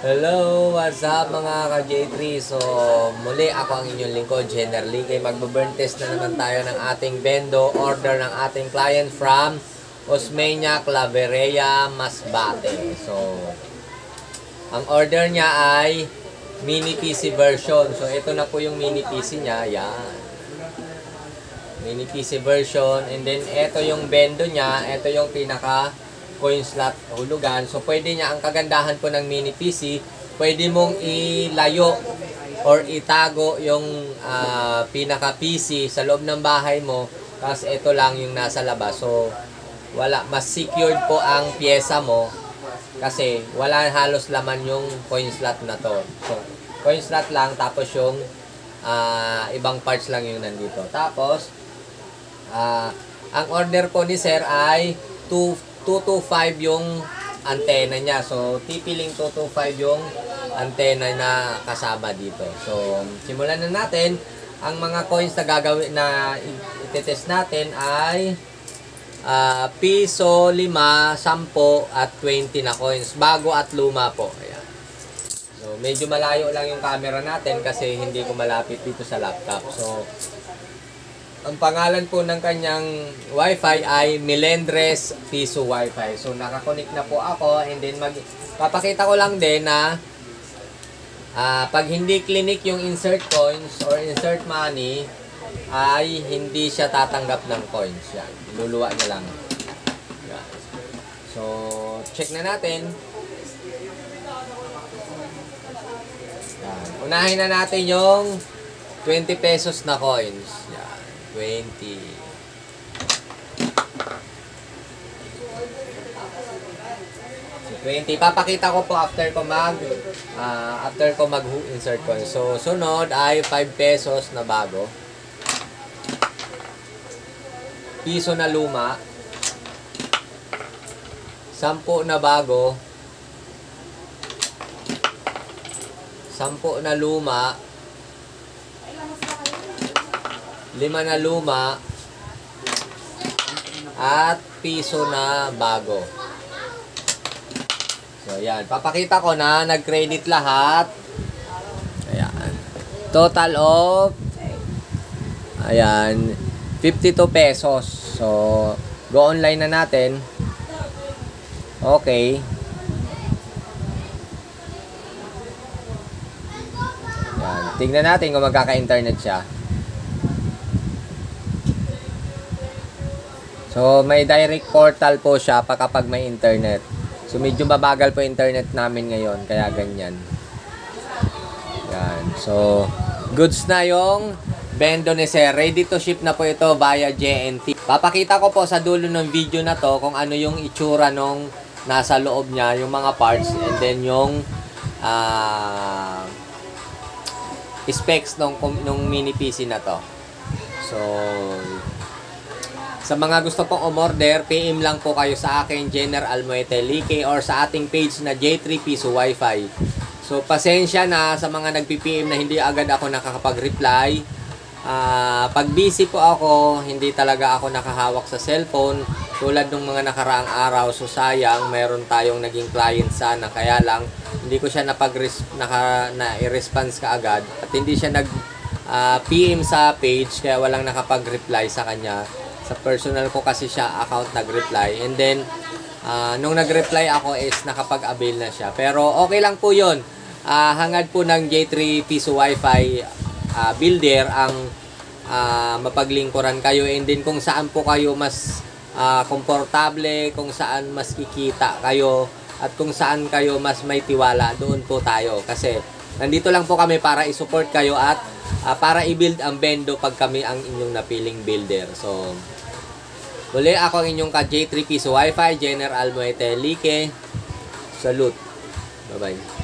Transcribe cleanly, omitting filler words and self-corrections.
Hello, what's up mga ka-J3? So, muli ako ang inyong lingkod, Jenner Lee. Magbe-burn test na naman tayo ng ating bendo. Order ng ating client from Osmeña, Claveria, Masbate. So, ang order niya ay mini PC version. So, ito na po yung mini PC niya. Yan. Mini PC version. And then, ito yung bendo niya. Ito yung pinaka coin slot hulugan. So, pwede niya, ang kagandahan po ng mini PC, pwede mong ilayo or itago yung pinaka PC sa loob ng bahay mo. Tapos, ito lang yung nasa labas. So, mas secured po ang pyesa mo kasi wala halos laman yung coin slot na to. So, coin slot lang, tapos yung ibang parts lang yung nandito. Tapos, ang order po ni Sir ay 225 yung antena niya. So, tipiling 225 yung antena na kasama dito. So, simulan na natin. Ang mga coins na gagawin na itetest natin ay piso, 5, 10 at 20 na coins. Bago at luma po. Ayan. So, medyo malayo lang yung camera natin kasi hindi ko malapit dito sa laptop. So, ang pangalan po ng kanyang Wi-Fi ay Melendres Piso Wi-Fi. So, nakakonect na po ako. And then, papakita ko lang din na pag hindi clinic yung insert coins or insert money, ay hindi siya tatanggap ng coins. Yan. Luluwa niya lang. Yan. So, check na natin. Yan. Unahin na natin yung 20 pesos na coins. Yan. 20. So, 20. Papakita ko po after ko mag-insert ko. So, sunod ay 5 pesos na bago. Piso na luma. 10 na bago. 10 na luma. 5 na luma at piso na bago. So, ayan. Papakita ko na nag-credit lahat. Ayan. Total of ayan, 52 pesos. So, go online na natin. Okay. Ayan. Tignan natin kung magkaka-internet siya. So, may direct portal po siya pa kapag may internet. So, medyo mabagal po internet namin ngayon. Kaya ganyan. Yan. So, goods na yung bendo ni Sir. Ready to ship na po ito via JNT. Papakita ko po sa dulo ng video na to kung ano yung itsura nung nasa loob niya, yung mga parts. And then yung specs nung mini PC na to. So, sa mga gusto pong umorder, PM lang po kayo sa akin, Jenner Almoete Lique, or sa ating page na J3 Piso Wi-Fi. So, pasensya na sa mga nagpi-PM na hindi agad ako nakakapag-reply. Pag busy po ako, hindi talaga ako nakahawak sa cellphone tulad ng mga nakaraang araw. So, sayang, mayroon tayong naging client sana. Kaya lang, hindi ko siya na-response kaagad. At hindi siya nag-PM sa page, kaya walang nakapag-reply sa kanya. Sa personal ko kasi siya account nag-reply. And then, nung nag-reply ako is nakapag-avail na siya. Pero okay lang po yun. Hangad po ng J3 Piso Wi-Fi builder ang mapaglingkuran kayo. And then kung saan po kayo mas komportable, kung saan mas kikita kayo, at kung saan kayo mas may tiwala, doon po tayo. Kasi nandito lang po kami para i-support kayo at para i-build ang bendo pag kami ang inyong napiling builder. So, muli ako ang inyong ka J3 Piso Wi-Fi, Jenner Almoete Lique. Salute. Bye-bye.